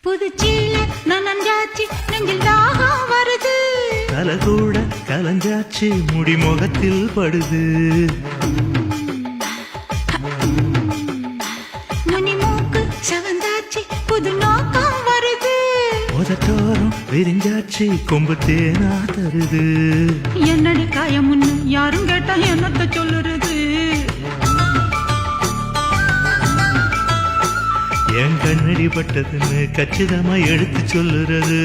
புதுச்சீல நனஞ்சாச்சி நெஞ்சில் தாகம் வருது தலை கூட கலஞ்சாச்சு முடி முகத்தில் படுது நுனி மூக்கு செவந்தாச்சி புது நோக்கம் வருது உதட்டோரம் விரிஞ்சாச்சு கொம்பு தேனா தருது என்னடி காயமுன்னு யாரும் கேட்டா என்னத்த சொல்லுறது என் கண்ணடி பட்டதுன்னு கச்சிதமா எடுத்து சொல்லுறது